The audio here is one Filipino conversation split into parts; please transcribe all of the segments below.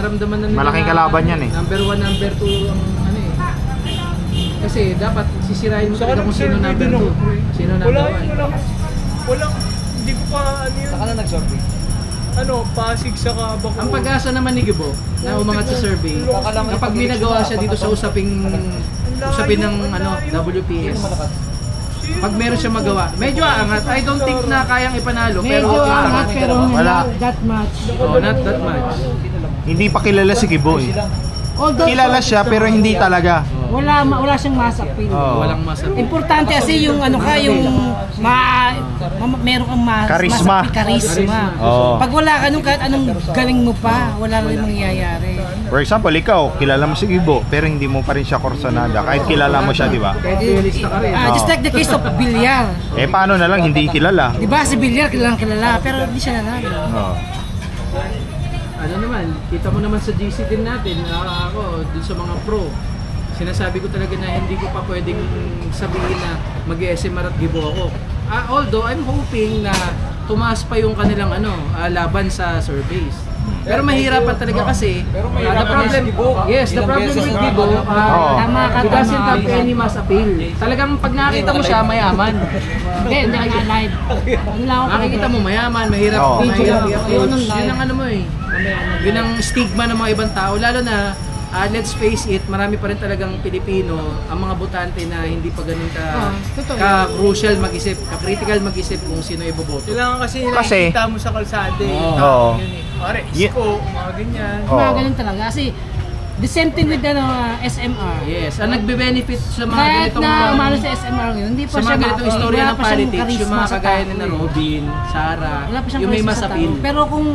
naramdaman na nila. Malaking kalaban yan eh. Number 1, number 2 ang ano eh. Kasi dapat sisirain mo talaga kung sino number 2. Sino number 1. Walang, hindi ko pa ano yun. Saka na nag-survey. Ano, Pasig sa Bacoor. Ang pag-asa naman ni Gibo na umangat sa survey, kapag may nagawa siya dito sa usapin ng ano, WPS. Pag meron siya magawa, medyo aangat. I don't think na kayang ipanalo, pero medyo aangat pero wala that much. Oh, not that much. Hindi pa kilala si Gibo eh. Although, Kilala siya pero hindi talaga. wala siyang mass appeal. Oo. Walang masarap. Importante kasi yung ano ka, yung meron kang Karisma. karisma. Oo. Pag wala ka nung kahit anong galing mo pa, wala rin mangyayari. For example, ikaw, kilala mo si Gibo pero hindi mo pa rin siya korsonada kahit kilala mo siya, di ba? Kahit realista ka rin. Just like the case of Villar. Eh paano na lang hindi kilala? Di ba si Villar kilalang kilala pero hindi siya nanalo. Oo. Ano naman, kita mo naman sa GC din natin, ako, dun sa mga pro, sinasabi ko talaga na hindi ko pa pwedeng sabihin na mag-SMR at Gibo ako. Although, I'm hoping na tumaas pa yung kanilang laban sa surveys. Pero mahirapan talaga kasi, the problem with Gibo, he doesn't have any mass appeal. Talagang pag nakita mo siya, mayaman. Hindi ka live. Makikita mo mayaman, mahirap i-approach. Yun ang ano mo eh. Yun ang stigma ng mga ibang tao. Lalo na, let's face it, marami pa rin talagang Pilipino, ang mga botante na hindi pa ganun ka-crucial mag-isip, ka-critical mag-isip kung sino iboboto. Kailangan kasi nakikita mo sa kalsada eh. Oo. Pare, isko, mga ganyan. Mga ganun talaga. Kasi, the same thing with SMR. Yes, ang nagbe-benefit sa mga Kahit ganitong na umano sa SMR ngayon, hindi pa sa siya mga ganitong istorya ng politics, yung mga kagaya ni Robin, Sara, wala pa siyang yung may charisma sa masapil. tao. Pero kung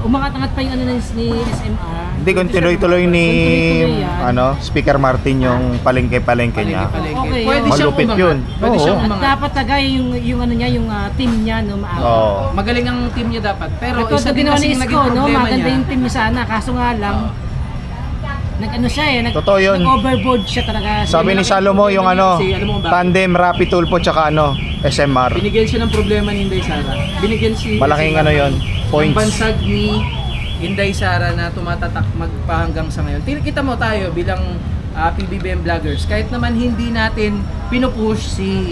umangat-angat pa yung ni SMR, Hindi, kung tuloy-tuloy ni Speaker Martin yung palengke-palengke niya. Okay, Pwede siyang Malupit umangat. yun. Pwede siyang at umangat. dapat tagay yung ano niya, yung team niya no, maaga. Oo. Magaling ang team niya dapat. Pero Ito isa din ginawa kasi ni naging Isko, no, problema maganda niya. yung team niya sana, kaso nga lang nag-ano siya Totoo yun. nag-overboard siya talaga. Sabi ni Salomo yung Kasi, alam mo ba? tandem, Rapid Tulpo, tsaka SMR. Binigyan siya ng problema ni Inday Sara. Binigyan si Malaking yun, ng points. bansag ni Inday Sara na tumatatak magpahanggang sa ngayon. Kita mo tayo bilang PBBM vloggers, kahit naman hindi natin pinupush si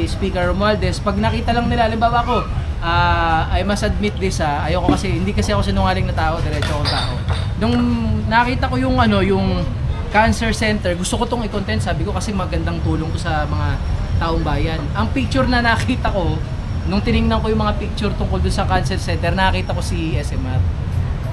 Speaker Romualdez, pag nakita lang nila, halimbawa ko, I must admit this, ayoko kasi, hindi kasi ako sinungaling na tao, diretso akong tao. Nung nakita ko yung cancer center, gusto ko tong i-content, sabi ko kasi magandang tulong ko sa mga taong bayan. Ang picture na nakita ko, nung tiningnan ko yung mga picture tungkol dun sa cancer center, nakita ko si SMR.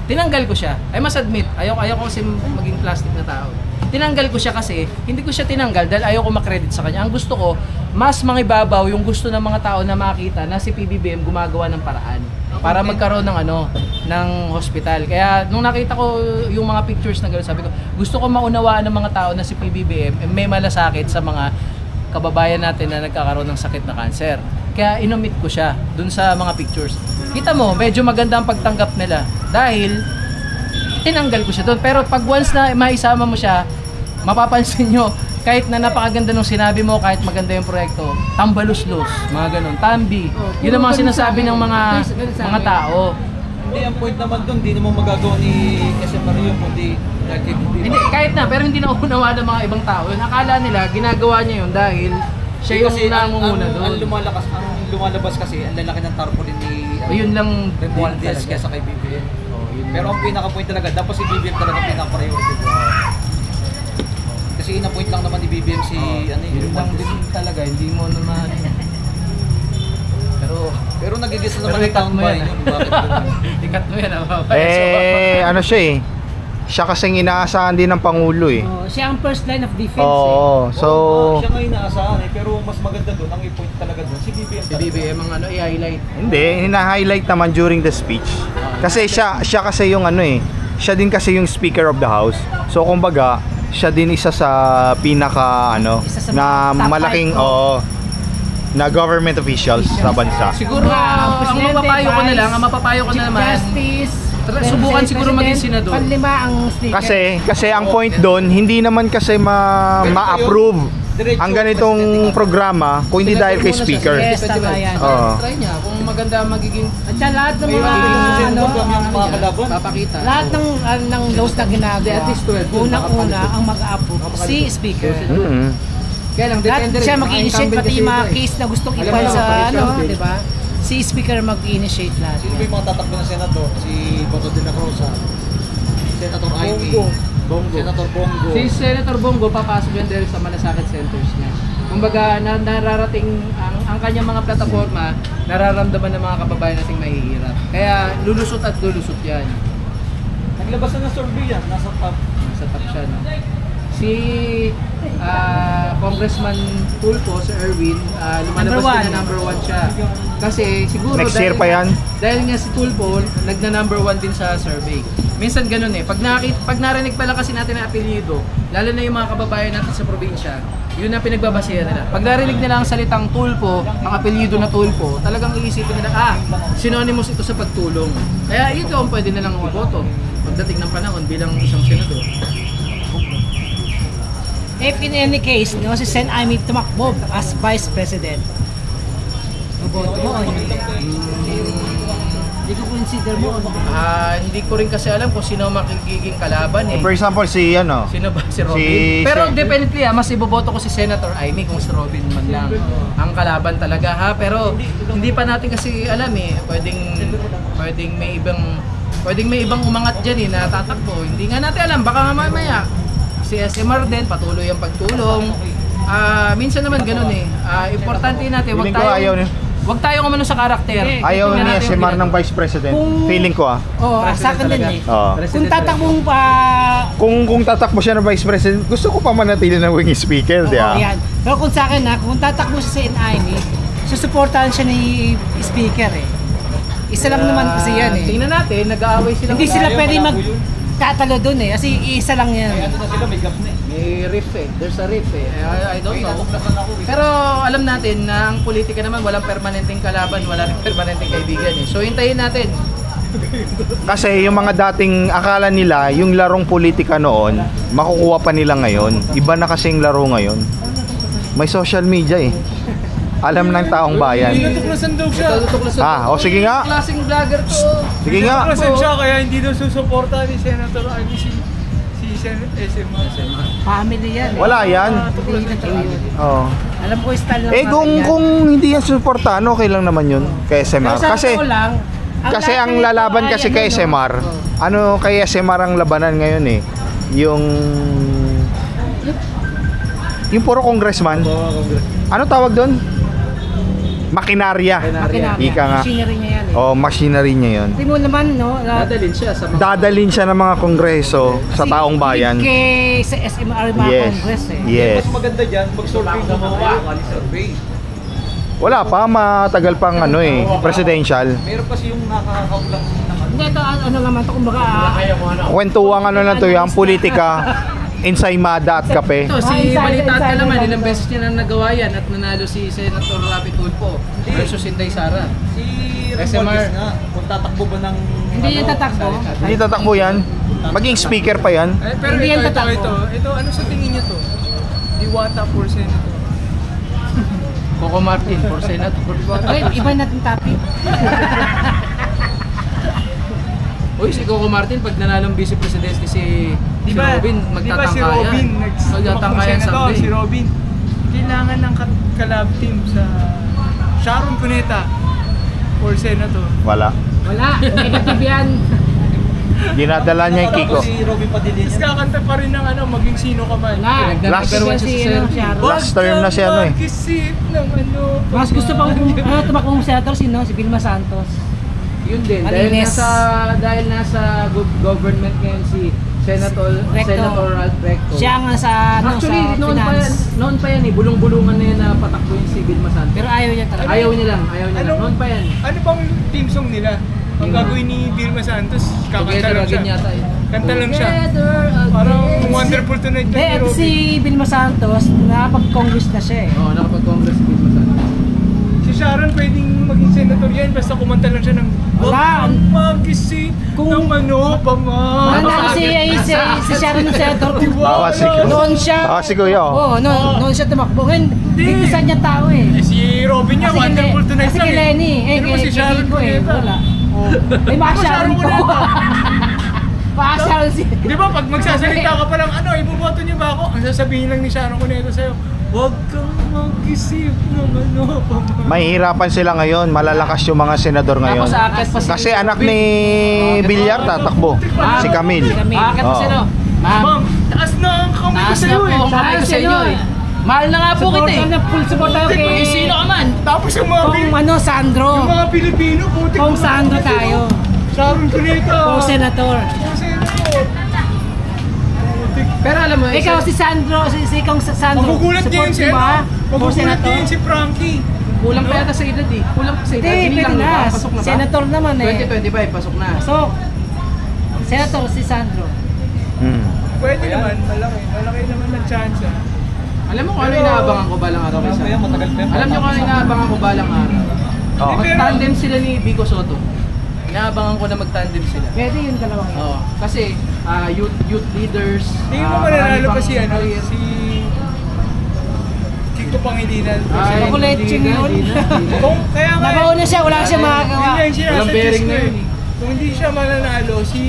Tinanggal ko siya. I must admit, ayoko kasi maging plastic na tao. Tinanggal ko siya kasi, hindi ko siya tinanggal dahil ayoko makredit sa kanya. Ang gusto ko, mas mangibabaw yung gusto ng mga tao na makita na si PBBM gumagawa ng paraan para magkaroon ng hospital. Kaya nung nakita ko yung mga pictures na gano'n, sabi ko, gusto ko maunawaan ng mga tao na si PBBM may malasakit sa mga kababayan natin na nagkakaroon ng sakit na cancer. Kaya inomit ko siya dun sa mga pictures. Kita mo, medyo maganda ang pagtanggap nila dahil tinanggal ko siya doon. Pero pag once na maisama mo siya, mapapansin nyo, kahit na napakaganda nung sinabi mo, kahit maganda yung proyekto, tambaluslos, mga ganun, tambi. Yun ang mga sinasabi ng mga tao. Hindi, ang point naman doon, hindi naman magagawa ni SMR yun, kundi Hindi, kahit na, pero hindi na unawa ng mga ibang tao. Yun, akala nila, ginagawa niya yun dahil siya yung nangunguna doon. Ang lumalabas kasi, ang lalaki ng tarpaulin ni yun lang Romualdez kaysa kay BBM. Pero ang pinaka-point talaga, dapat si BBM talaga pinaka-priority. Kasi ina-point lang naman ni BBM si yun lang din talaga, hindi mo naman. Pero nagigisa naman yung taong bayan yun. Ikat mo yan, ano siya eh. Siya kasing inaasahan din ng Pangulo eh. Siya ang first line of defense. Oo, so siya nga inaasahan eh, pero mas maganda doon, ang i-point talaga doon, si BBM Si BBM ang i-highlight. hindi, hina-highlight naman during the speech. Kasi siya kasi yung siya din kasi yung Speaker of the House. So kumbaga, siya din isa sa pinaka Isa sa na top malaking five, na government officials sa bansa. Siguro ang mapapayo ko na lang, naman, Justice, subukan siguro maging senador. Panlima ang speaker. Kasi ang point doon, hindi naman kasi ma-approve ang ganitong programa kung hindi dahil kay speaker. Yes, tama yan. Oo. Try niya kung maganda magiging At saka lahat ng mga, mga kalaban. papakita. lahat ng laws na ginagawa, At least 12 yun, unang-una ang mag-approve si speaker. Mm. Kaya lang, Lahat depende rin. siya mag-initiate, Incumbent pati kasi yung mga ito eh. case na gustong Alam i-file mo, sa kapag di ba? Si speaker mag-initiate lahat. Sino ba yung mga tatakbo ng senador? Si Bato de la Rosa, Senator Ivy, Bongo. Senator Bongo. Si Senator Bongo papasok yan dahil sa malasakit centers niya. Kumbaga, nararating ang kanyang mga plataforma, nararamdaman ng mga kababayan nating mahihirap. Kaya lulusot at lulusot yan. Naglabas na ng survey yan, nasa top. Sa top siya, no? Si Congressman Tulfo, si Erwin, lumalabas Number din na number 1 siya. Kasi siguro Next year pa yan? Dahil nga si Tulfo, nagna-number 1 din sa survey. Minsan ganun eh. Pag narinig pala kasi natin ang apelyido, lalo na yung mga kababayan natin sa probinsya, yun ang pinagbabasihan nila. Pag narinig nila ang salitang Tulfo, ang apelyido na Tulfo, talagang iisipin nila, synonymous ito sa pagtulong. Kaya ito ang pwede nilang iboto pagdating ng panahon bilang isang senador. If in any case, no, si Sen Amy tumakbo as Vice President, maboto mo o hindi? Hindi ko consider mo o Hindi ko rin kasi alam kung sino makikiging kalaban eh. For example, si ano, Sino ba? Si Robin? Si- Pero si- definitely mas iboboto ko si Senator Amy kung si Robin man lang ang kalaban talaga ha. Pero hindi pa natin kasi alam eh. Pwedeng may ibang umangat dyan eh na tatakbo. Hindi nga natin alam. Baka mamaya si SMR din patuloy ang pagtulong. Minsan naman ganun eh. Importante natin Feeling ko ayaw niya. wag tayo kumano sa karakter. Ayaw Tingnan ni natin SMR yung ng Vice President. Kung- Feeling ko oh, sa akin din eh. Oo. Kung tatakbong pa, Kung tatakbo siya ng Vice President, gusto ko pa manatili ng wing speaker, di ba? yan. Pero kung sa akin kung tatakbo si Sen Amy, susuportahan siya ni speaker eh. Isa lang naman kasi yan eh. Tingnan natin, nag-aaway sila. Hindi sila Ayaw, pwede malabo yun. magtatalo dun eh. Kasi isa lang yan. Ito na sila, may gap na eh. May riff eh. There's a riff eh. I don't know. Natuklasan ako eh. Pero alam natin na ang politika naman walang permanenteng kalaban, wala rin permanenteng kaibigan eh. So hintayin natin. Kasi yung mga dating akala nila, yung larong politika noon, makukuha pa nila ngayon. Iba na kasi yung laro ngayon. May social media eh. Alam ng taong bayan. Natuklasan daw siya. Sige nga. Klaseng vlogger to. Sige nga. Natuklasan siya kaya hindi daw susuporta ni Senator Ivy si SMR. Family yan eh. Wala yan. Hindi na true yun. Oo. Alam ko yung style ng Eh kung hindi yan suportahan, okay lang naman yun kay SMR. Kasi ang lalaban kasi kay SMR, ano kay SMR ang labanan ngayon eh, yung puro congressman. Ano tawag doon? Makinarya. Ika nga. Machinery niya yan eh. Oh, machinery niya yun. Hindi mo naman, no? Dadalhin siya sa mga... Dadalhin siya ng mga kongreso sa taong bayan. Kay sa SMR mga Yes. congress eh. Yes. Mas maganda dyan, mag-survey na survey. Wala pa, matagal pang presidential. Meron kasi yung nakakaulang ng Hindi, ito ano naman ito, kumbaga Kwentuang lang to yung politika, ensaymada at kape. Ito, si Balita at Kalaman, ilang beses niya na nagawa yan at nanalo si Senator Rapi Tulfo versus Inday Sara. Si SMR. Romualdez nga, kung tatakbo ba ng... hindi niya tatakbo. Hindi tatakbo yan. Maging speaker pa yan. Pero Hindi yan ito, tatakbo. ito, ano sa tingin niyo to? Diwata for Senator. Coco Martin for Senator. Okay, iba natin topic. Uy, si Coco Martin, pag nanalong vice president si Robin, Di ba si Robin, magtatangkayan someday. si Robin, kailangan ng kalab team sa Sharon Cuneta for Senator. Wala. Wala, negative yan. Dinadala niya yung Kiko. Si Robin Padilla. Tapos kakanta pa rin ng maging sino ka man. Wala. Last- Negative yan si Sharon. Last term na siya Mag-isip ng Mas gusto pang tumakbong senator si Vilma Santos. Yun din, dahil Malinis. nasa government ngayon si Senator Ralph Recto. Siya nga sa Actually, sa finance. noon pa yan bulong-bulungan na yan na patakbo yung si Vilma Santos. Pero ayaw niya talaga. Ayaw niya lang. Noon pa yan. Ano bang team song nila? Ang gagawin ni Vilma Santos, kakanta Together lang again siya. yata eh. Kanta lang siya. Together again. Parang Wonderful Tonight Hindi, ni at Robin. si Vilma Santos, nakapag-congress na siya eh. Oo, nakapag-congress si Vilma Santos. Si Sharon pwedeng maging senator yan basta kumanta lang siya ng Wala. "Huwag kang mag-isip ng ano pa man." Wala kasi si Sharon ng senator. Bawa si Noon siya. Bawa si Kuya, oh. Oo, noon siya tumakbo. Ngayon, tigtisan niya tao eh. Si Robin niya, Kasi wonderful tonight kasi lang kay Lenny, Pero si Sharon ko eh, Cuneta. wala. Oh. Ay, baka Sharon ko. Cuneta. Baka Sharon si... Di ba pag magsasalita ka pa lang, ano, iboboto niyo ba ako? Ang sasabihin lang ni Sharon Cuneta sa'yo, "Huwag kang mag-isip ng ano pa man." Mahihirapan sila ngayon, malalakas yung mga senador ngayon. Tapos aakyat pa si Kasi anak ni Villar tatakbo, si Camille. Aakyat pa Oo. sino? Ma'am, Ma'am, taas na ang kamay ko taas na sa'yo po eh. ang kamay ko sa inyo eh. Mahal na nga po kita eh. Full support tayo Eh, kay... sino ka man? Tapos yung mga, Kung Sandro. yung mga Pilipino, putik. Kung Sandro tayo. Sharon Cuneta. Kung senator. Kung senator. Putik. Pero alam mo, Ikaw si Sandro, si Kong Sandro. Magugulat din support si mo ba? ano? For Magugulat senator? din si Frankie. kulang pa yata sa edad eh. Kulang pa sa edad. Hindi, Binilang pwede mo ba? na. Pasok na ba? Senator naman eh. 2025, pasok na. So, senator si Sandro. Hmm. Pwede naman, malaki naman ng chance. Alam mo kung ano inaabangan ko balang araw kay Sam? Matagal pa yan. Alam niyo kung ano inaabangan ko balang araw? Oh. Mag-tandem sila ni Vico Soto. Inaabangan ko na mag-tandem sila. Pwede yung dalawang yun. Oo. Kasi youth leaders. Tingin mo marami mananalo pa pang si ano, career. si Kiko Pangilinan. Ay, Makulit hindi yun na, yun. hindi na, hindi na. Kung kaya nga, Nabauna siya, wala siya makagawa. yun yung Walang bearing na yun eh. Kung hindi siya mananalo, si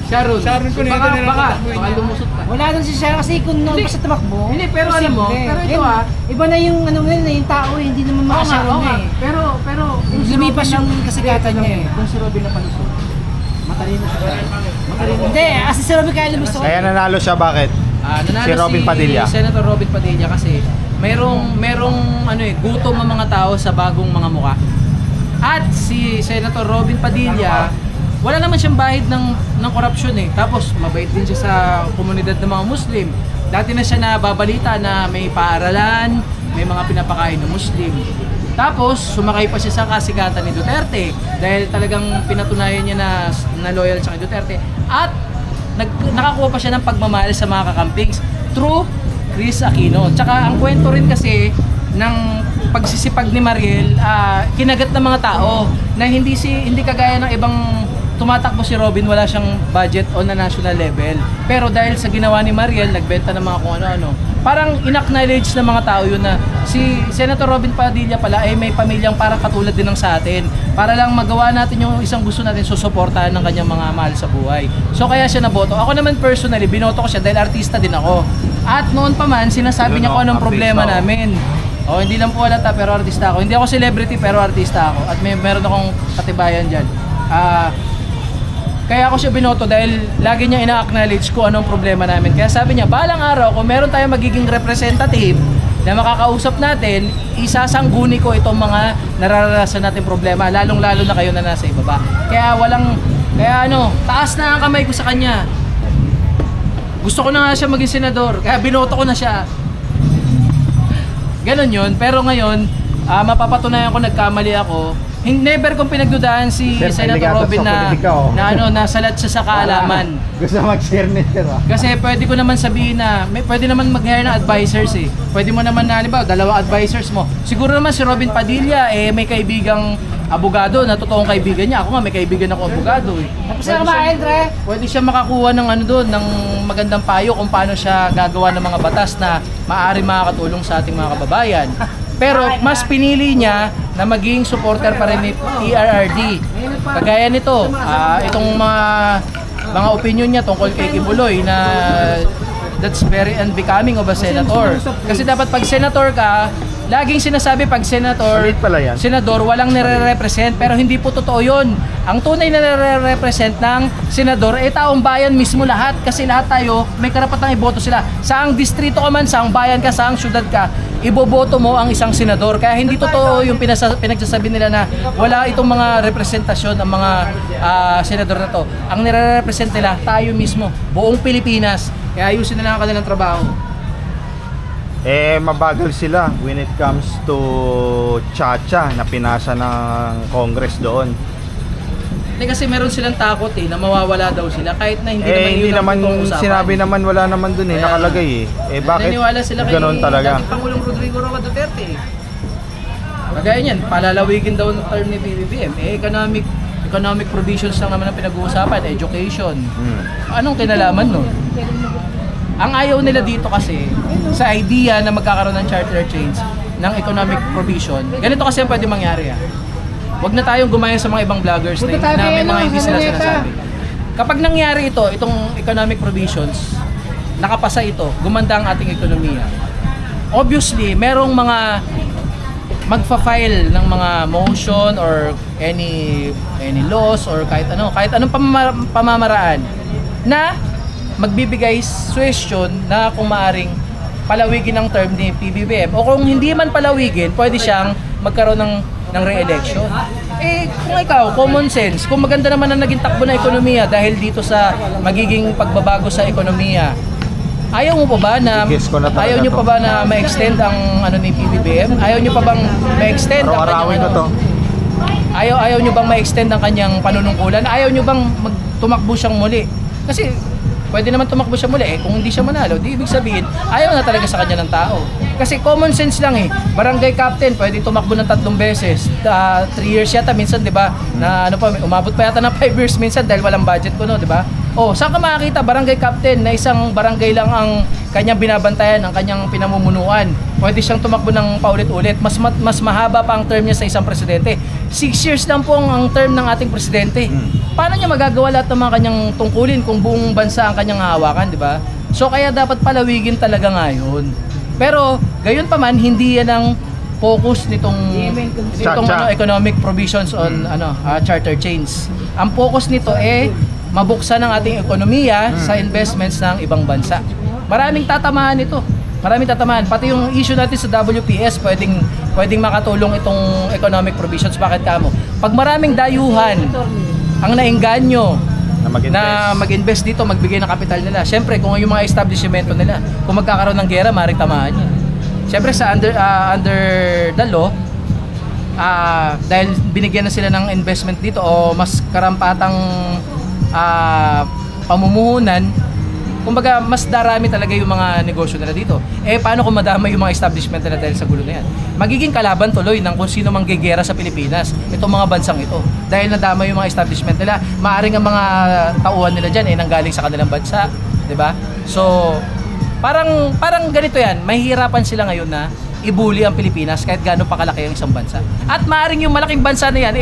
Sharon. Sharon Cuneta Baka, na lang baka tatakbuhin niya. lumusot pa. Wala nang siya kasi kung noon pa siya tumakbo. Hindi, pero alam mo, posible. pero ito Iba na yung ano ngayon, yung tao eh, hindi naman Oo nga, makasyaron oo na nga. eh. Pero kung si Lumipas Robin yung lang- kasigatan niya eh. Kung si Robin na palusot, matalino siya. Matalino. Hindi, kasi si Robin kaya lumusot. Kaya nanalo siya, bakit? Nanalo Si Robin Padilla. Senator Robin Padilla kasi merong ano eh, gutom ang mga tao sa bagong mga muka. At si Senator Robin Padilla, wala naman siyang bahid ng korupsyon eh. Tapos mabait din siya sa komunidad ng mga Muslim. Dati na siya nababalita na may paaralan, may mga pinapakain ng Muslim. Tapos sumakay pa siya sa kasigatan ni Duterte dahil talagang pinatunayan niya na loyal siya kay Duterte. At nakakuha pa siya ng pagmamahal sa mga kakampings through Chris Aquino. Tsaka ang kwento rin kasi ng pagsisipag ni Mariel, kinagat ng mga tao na hindi kagaya ng ibang tumatakbo si Robin, wala siyang budget on a national level. Pero dahil sa ginawa ni Mariel, nagbenta ng mga kung ano-ano. Parang in-acknowledge ng mga tao yun na si Senator Robin Padilla pala ay may pamilyang parang katulad din ng sa atin. Para lang magawa natin yung isang gusto natin, susuportahan ng kanyang mga mahal sa buhay. So kaya siya naboto. Ako naman personally, binoto ko siya dahil artista din ako. At noon pa man, sinasabi niya kung anong problema namin. Hindi lang po halata pero artista ako. Hindi ako celebrity pero artista ako. At meron akong katibayan dyan. Kaya ako siya binoto dahil lagi niya ina-acknowledge kung anong problema namin. Kaya sabi niya, balang araw, kung meron tayong magiging representative na makakausap natin, isasangguni ko itong mga nararanasan natin problema, lalong-lalo na kayo na nasa ibaba. Kaya taas na ang kamay ko sa kanya. Gusto ko na nga siya maging senador, kaya binoto ko na siya. Ganon yun, pero ngayon, mapapatunayan ko nagkamali ako. Never kong pinagdudahan si Sir, Senator delegato Robin sa politika, oh. nasalat siya sa kaalaman. Gusto mag-share ni Sir, ah. Kasi pwede ko naman sabihin na pwede naman mag-hire ng advisors eh. Pwede mo naman na, halimbawa, 2 advisors mo. Siguro naman si Robin Padilla may kaibigang abogado na totoong kaibigan niya. Ako nga may kaibigan ako abogado eh. Tapos na kumain, Dre. Pwede siya makakuha ng ng magandang payo kung paano siya gagawa ng mga batas na maaari makakatulong sa ating mga kababayan. Pero mas pinili niya na maging supporter pa rin ni TRRD. Kagaya nito, itong mga opinion niya tungkol kay Kibuloy na that's very unbecoming of a senator. Kasi dapat pag senator ka, laging sinasabi pag senator, Salit pala yan. senador, walang nire-represent, pero hindi po totoo yun. Ang tunay na nire-represent ng senador ay taong bayan mismo lahat, kasi lahat tayo may karapatang iboto sila. Saang distrito ka man, saang bayan ka, saang syudad ka, iboboto mo ang isang senador. Kaya hindi totoo yung pinagsasabi nila na wala itong mga representasyon ng mga senador na to. Ang nire-represent nila, tayo mismo, buong Pilipinas. Kaya ayusin na lang ang kanilang trabaho. Mabagal sila when it comes to Chacha na pinasa ng Congress doon. Hindi kasi meron silang takot na mawawala daw sila kahit na hindi naman Hindi yun ang naman totoong usapan. sinabi naman, wala naman doon Kaya, nakalagay bakit naniniwala sila kay ganon talaga? dating Pangulong Rodrigo Roa Duterte. Kagaya niyan, palalawigin daw ng term ni PBBM. Economic provisions lang naman ang pinag-uusapan, education. Anong kinalaman nun? Ang ayaw nila dito kasi, sa idea na magkakaroon ng charter change ng economic provision, ganito kasi ang pwede mangyari. Huwag na tayong gumaya sa mga ibang vloggers na may mga hindi sila sinasabi. Kapag nangyari ito, itong economic provisions, nakapasa ito, gumanda ang ating ekonomiya. Obviously, merong mga magfa-file ng mga motion or any laws or kahit anong pamamaraan na magbibigay suggestion na kung maaring palawigin ang term ni PBBM, o kung hindi man palawigin, pwede siyang magkaroon ng re-election. Kung ikaw, common sense, kung maganda naman ang naging takbo na ekonomiya dahil dito sa magiging pagbabago sa ekonomiya, ayaw mo pa ba na ayaw niyo pa ba na ma-extend ang ni PBBM? Ayaw niyo pa bang ma-extend ang kanyang Ayaw niyo bang ma-extend ang kanyang panunungkulan? Ayaw niyo bang tumakbo siyang muli? Kasi pwede naman tumakbo siya muli kung hindi siya manalo, di ibig sabihin ayaw na talaga sa kanya ng tao. Kasi common sense lang barangay captain pwede tumakbo ng 3 beses, 3 years yata minsan, 'di ba? Na umabot pa yata ng 5 years minsan dahil walang budget kuno, 'di ba? Saan ka makakita barangay captain na isang barangay lang ang kanyang binabantayan, ang kanyang pinamumunuan? Pwede siyang tumakbo ng paulit-ulit. Mas mahaba pa ang term niya sa isang presidente. 6 years lang po ang term ng ating presidente. Paano niya magagawa lahat ng mga kanyang tungkulin kung buong bansa ang kanyang hahawakan, di ba? So kaya dapat palawigin talaga ngayon. Pero gayon pa man, hindi yan ang focus nitong economic provisions on charter change. Ang focus nito mabuksan ang ating ekonomiya sa investments ng ibang bansa. Maraming tatamaan ito. Maraming tatamaan. Pati yung issue natin sa WPS, pwedeng makatulong itong economic provisions. Bakit kamo? Pag maraming dayuhan ang naengganyo na mag-invest dito, magbigay ng kapital nila. Siyempre, kung yung mga establishmento nila, kung magkakaroon ng gera, maaaring tamaan yan. Siyempre, sa under the law, dahil binigyan na sila ng investment dito o mas karampatang pamumuhunan, kumbaga mas darami talaga yung mga negosyo nila dito. Paano kung madama yung mga establishment nila dahil sa gulo na yan? Magiging kalaban tuloy ng kung sino mang gegera sa Pilipinas, itong mga bansang ito. Dahil nadama yung mga establishment nila, maaaring ang mga tauhan nila dyan nanggaling sa kanilang bansa, di ba? So, parang ganito yan, mahihirapan sila ngayon na ibuli ang Pilipinas kahit gaano pa kalaki ang isang bansa. At maaaring yung malaking bansa na yan,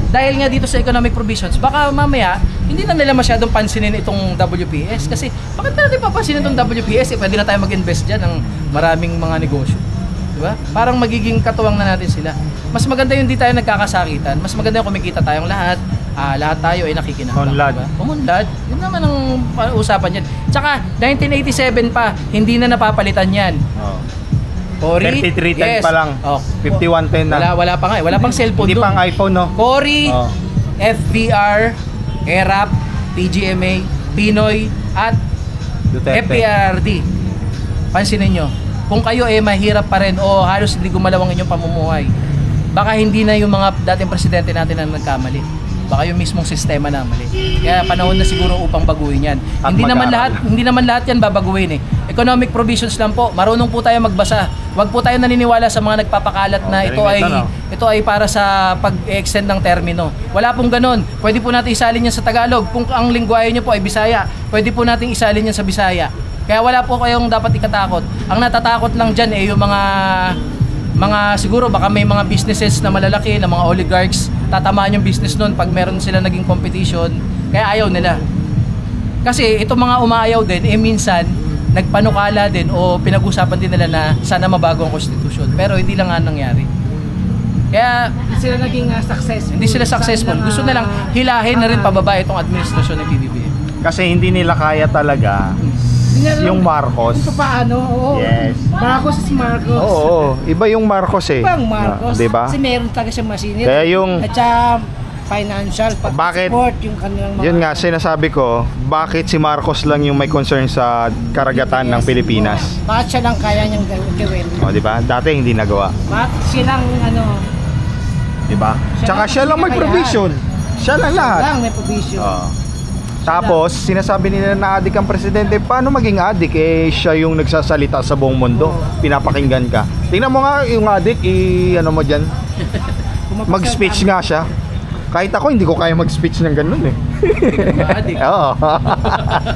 dahil nga dito sa economic provisions, baka mamaya, hindi na nila masyadong pansinin itong WPS. Kasi, bakit natin papansinin itong WPS? Pwede na tayo mag-invest dyan ng maraming mga negosyo. Diba? Parang magiging katuwang na natin sila. Mas maganda yung hindi tayo nagkakasakitan. Mas maganda yung kumikita tayong lahat. Lahat tayo ay nakikinabang. Unlad. Diba? Umunlad. Yun naman ang usapan yan. Tsaka, 1987 pa, hindi na napapalitan yan. Cory, 3310 pa lang. 5110 na. Wala pa nga Wala pang cellphone Hindi doon. pang iPhone, no? Cory, FVR, ERAP, PGMA, Pinoy, at Duterte. FPRD. Pansinin nyo, kung kayo mahirap pa rin o halos hindi gumalaw ang inyong pamumuhay, baka hindi na yung mga dating presidente natin ang nagkamali. Baka yung mismong sistema na mali. Kaya panahon na siguro upang baguhin yan. At Hindi naman lahat yan babaguhin Economic provisions lang po. Marunong po tayo magbasa. Huwag po tayo naniniwala sa mga nagpapakalat na ito ay para sa pag-extend ng termino. Wala pong ganun. Pwede po natin isalin yan sa Tagalog. Kung ang lingwahe nyo po ay Bisaya, pwede po natin isalin yan sa Bisaya. Kaya wala po kayong dapat ikatakot. Ang natatakot lang dyan yung mga siguro baka may mga businesses na malalaki, na mga oligarchs, tatamaan yung business nun pag meron sila naging competition, kaya ayaw nila. Kasi itong mga umaayaw din, minsan nagpanukala din o pinag-usapan din nila na sana mabago ang konstitusyon, pero hindi lang nga nangyari. Kaya Hindi sila naging successful. hindi sila successful. Gusto na lang hilahin na rin pababa itong administrasyon ng PBBM. Kasi hindi nila kaya talaga yung Marcos. Kung paano, oo. Yes. Marcos is Marcos. Oo, iba yung Marcos Ibang Marcos. Diba? Kasi meron talaga siyang masinit. Kaya yung- At saka financial, Bakit? support yung kanilang mga... Yun nga, sinasabi ko, bakit si Marcos lang yung may concern sa karagatan ng Pilipinas? Bakit siya lang kaya niyang gawin? O, di ba? Dati hindi nagawa. Bakit silang Di ba? Tsaka siya lang may provision. Siya lang lahat. lang may provision. Tapos, sinasabi nila na adik ang presidente. Paano maging adik? Siya yung nagsasalita sa buong mundo. Pinapakinggan ka. Tingnan mo nga yung adik, ano mo dyan? Mag-speech nga siya. Kahit ako, hindi ko kaya mag-speech ng ganun eh. Ma-addict. Oo.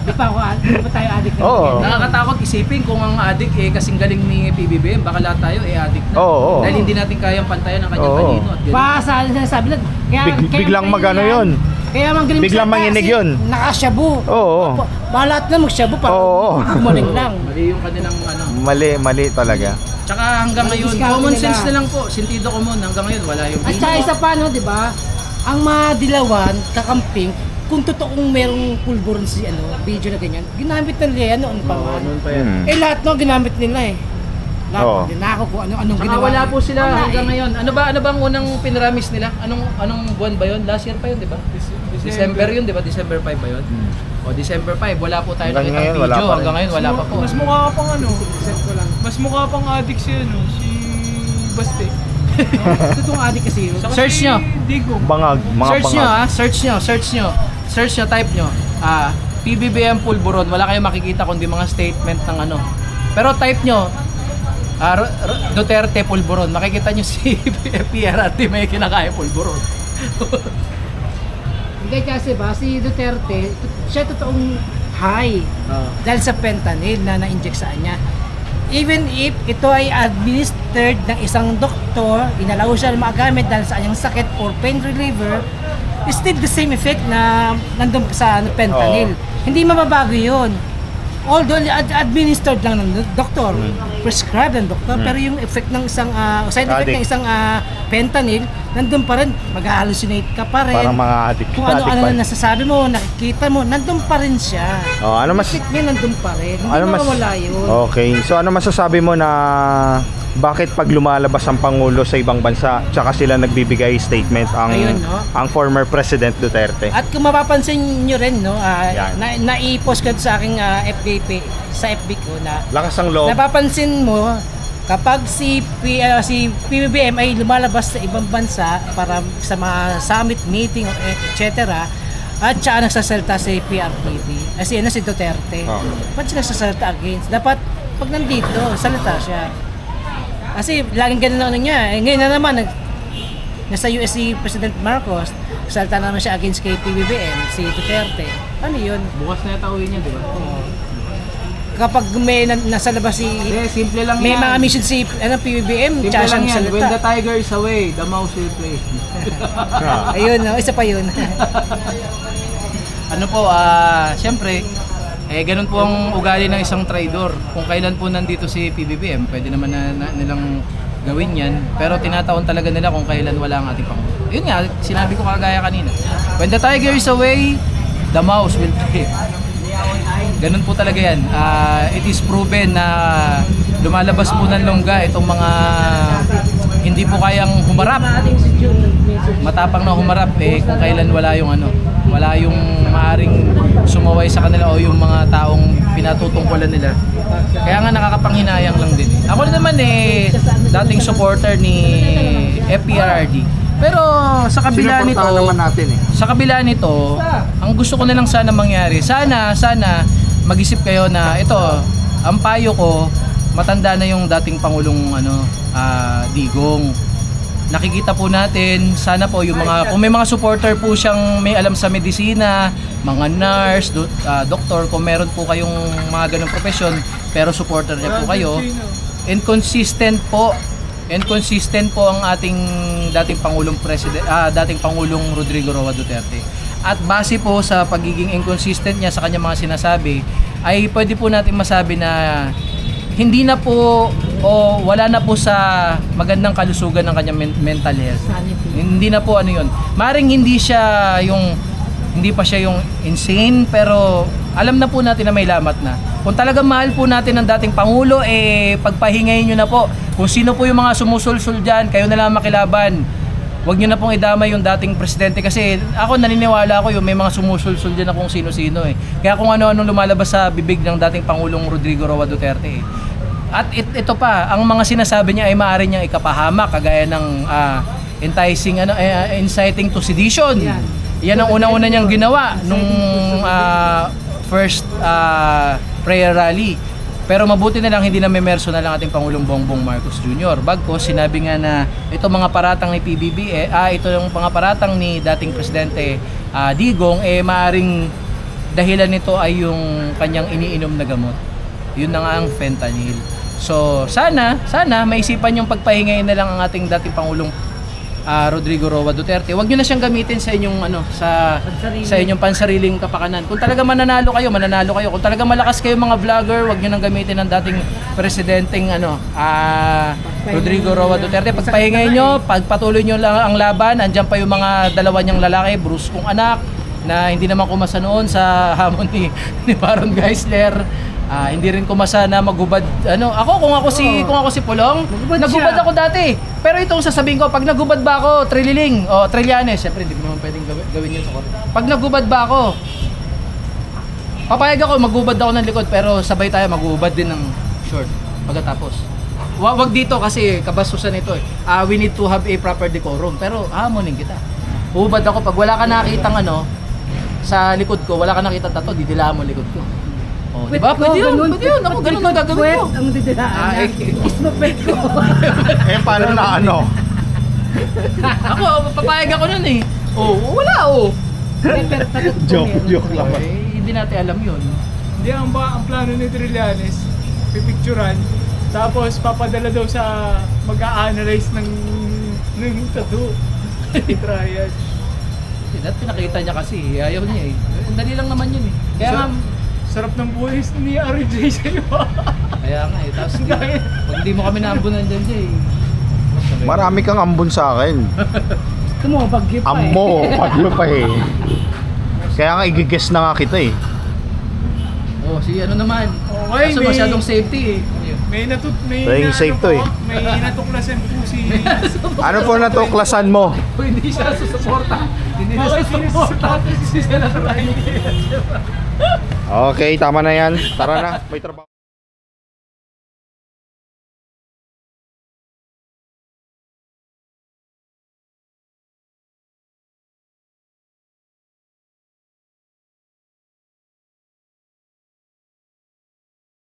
Di pa tayo addict na. Oo. Nakakatakot isipin kung ang addict kasing galing ni PBBM, baka lahat tayo addict na. Oo. Dahil hindi natin kayang pantayan ang kanyang Oo. talino. At ganun. Pa sa sinasabi lang. Biglang magano yun. Kaya magaling Biglang manginig yun. Nakasyabu. Oo. Balat na magsyabu para Oo. gumaling lang. Mali yung kanilang Mali talaga. Tsaka hanggang ngayon, Discount common nila. sense na lang po. Sentido commun, hanggang ngayon wala yung At saka isa pa, no, di ba? Ang madilawan, kakamping, kung totoong merong pulburon si video na ganyan, ginamit na nila yan noon pa man. noon pa yan. Hmm. Eh lahat no, ginamit nila eh. Lahat, Oo. dinako kung anong Tsaka ginawa. wala po sila Wala hanggang eh. ngayon. Ano ba ang unang pinramis nila? Anong buwan ba 'yon? Last year pa 'yon, di ba? December 'yun, di ba? December 5 ba 'yon? O December 5, wala po tayo Hanggang nakitang ngayon, wala video. pa rin. Hanggang ngayon wala pa po. Mas mukha pang mas mukha pang addict si si Baste. Totoong adik kasi yun. Saka Search si nyo. Digong. Bangag, mga Search nyo bangag. search nyo, type nyo. PBBM Pulburon, wala kayong makikita kundi mga statement ng ano. Pero type nyo, Duterte Pulburon, makikita nyo si PRRT may kinakaya Pulburon. Hindi kasi ba, si Duterte, siya totoong high dahil sa fentanyl na na-inject sa kanya. Even if ito ay administered ng isang doktor, inalaw siya magamit dahil sa kanyang sakit or pain reliever, still the same effect na nandun sa fentanyl. Hindi mababago yun. Although administered lang ng doktor, prescribed ng doktor, pero yung effect ng isang side effect Addict. ng isang fentanyl, nandun pa rin, mag-hallucinate ka pa rin. Parang mga addict. Kung ano-ano na nasasabi mo, nakikita mo, nandun pa rin siya. Oh, ano mas Effect niya nandun pa rin. Hindi ano mas mawala yun. Okay. So ano masasabi mo na bakit pag lumalabas ang pangulo sa ibang bansa, tsaka sila nagbibigay statement ang Ayun, no? ang former President Duterte? At kung mapapansin nyo rin, no, Yan. na-i-post ko sa aking sa FB ko na Lakas ang loob. napapansin mo kapag si PBBM ay lumalabas sa ibang bansa para sa mga summit meeting etc. At siya nagsasalta si PRPD si Duterte. Oh. Ba't siya nagsasalta against? Dapat pag nandito, salita siya. Kasi laging ganun ang ano niya. Ngayon na naman, nasa US si President Marcos, salta naman siya against kay PBBM, si Duterte. Ano yun? Bukas na yata uwi niya, di ba? Kapag may nasa labas si... Simple lang May yan. mga mission si PBBM, Simple tsaka lang siyang yan. When the salita. tiger is away, the mouse will play. Ayun, no? Isa pa yun. Ano po, siyempre, ganun po ang ugali ng isang traidor. Kung kailan po nandito si PBBM, pwede naman na nilang gawin yan. Pero tinataon talaga nila kung kailan wala ang ating Pangulo. Yun nga, sinabi ko kagaya kanina. When the tiger is away, the mouse will play. Ganun po talaga yan. It is proven na lumalabas po ng longga itong mga hindi po kayang humarap. Matapang na humarap kung kailan wala yung maaring sumaway sa kanila o yung mga taong pinatutungkulan nila. Kaya nga nakakapanghinayang lang din. Ako naman dating supporter ni FPRRD. Pero sa kabila nito, sa kabila nito, ang gusto ko na lang sana mangyari, sana mag-isip kayo na ito, ang payo ko, matanda na yung dating Pangulong Digong. Nakikita po natin, sana po yung mga, kung may mga supporter po siyang may alam sa medisina, mga nurse, doktor, kung meron po kayong mga ganong profesyon, pero supporter niya po kayo, inconsistent po ang ating dating Pangulong Rodrigo Roa Duterte. At base po sa pagiging inconsistent niya sa kanyang mga sinasabi, ay pwede po natin masabi na hindi na po o wala na po sa magandang kalusugan ng kanyang mental health. Hindi na po yun. Maring hindi pa siya yung insane, pero alam na po natin na may lamat na. Kung talagang mahal po natin ang dating Pangulo, pagpahingayin nyo na po. Kung sino po yung mga sumusulsul dyan, kayo na lang makilaban. Huwag nyo na pong idama yung dating presidente kasi ako naniniwala ako yung may mga sumusulsul dyan na kung sino-sino Kaya kung ano-anong lumalabas sa bibig ng dating Pangulong Rodrigo Roa Duterte At ito pa, ang mga sinasabi niya ay maaari niyang ikapahamak kagaya ng inciting to sedition. Yan ang unang-una niyang ginawa nung first prayer rally. Pero mabuti na lang hindi na memerso na lang ating Pangulong Bongbong Marcos Jr. Bagkus sinabi nga na ito mga paratang ni PBBM, ito yung mga paratang ni dating Presidente Digong, maaring dahilan nito ay yung kanyang iniinom na gamot. Yun na nga ang fentanyl. So sana maisipan yung pagpahingayin na lang ang ating dating Pangulong Rodrigo Roa Duterte. Huwag niyo na siyang gamitin sa inyong sa inyong pansariling kapakanan. Kung talaga mananalo kayo. Kung talaga malakas kayo mga vlogger, huwag niyo nang gamitin ang dating presidenteng Rodrigo Roa Duterte. Pagpahingayin niyo, pagpatuloy niyo lang ang laban. Andiyan pa yung mga dalawa niyang lalaki, bruskong anak na hindi naman kumasa noon sa hamon ni Baron Geisler. Hindi rin kumasa na magubad kung ako si Pulong, nagubad ako dati. Pero itong sasabihin ko, pag nagubad ba ako, Trililing o Trillanes, syempre hindi ko naman pwedeng gawin yun sa korte. Pag nagubad ba ako, papayag ako, magubad ako ng likod, pero sabay tayo magubad din ng short pagkatapos. Wag dito kasi kabasusan ito we need to have a proper decorum, pero hamonin kita. Ubad ako pag wala ka nakitang sa likod ko, wala ka nakita tato, didilaan mo likod ko. Oh, di ba? Pwede yun. Ako ganun ang gagawin ko. Ang didilaan. Ismapet ko. Paano na Ako, papayag ako nun wala Joke lang. Hindi natin alam yun. Hindi, ang plano ni Trillanes, pipicturan, tapos papadala daw sa mag-a-analyze ng tattoo. Triad. Pinakita niya kasi, ayaw niya Ang dali lang naman yun Kaya nga, sarap ng buhis ni RJ sa'yo. Kaya nga tapos pag hindi mo kami naambunan dyan Marami kang ambon sa akin. Ito mo, bagyo pa Bagyo pa Kaya nga igigess na nga kita si naman. Okay, Kaso masyadong safety May Playing safe to May natuklasan po si... Ano po natuklasan mo? Hindi siya susuporta. Hindi na susuporta. Okay, tama na yan. Tara na, may trabaho.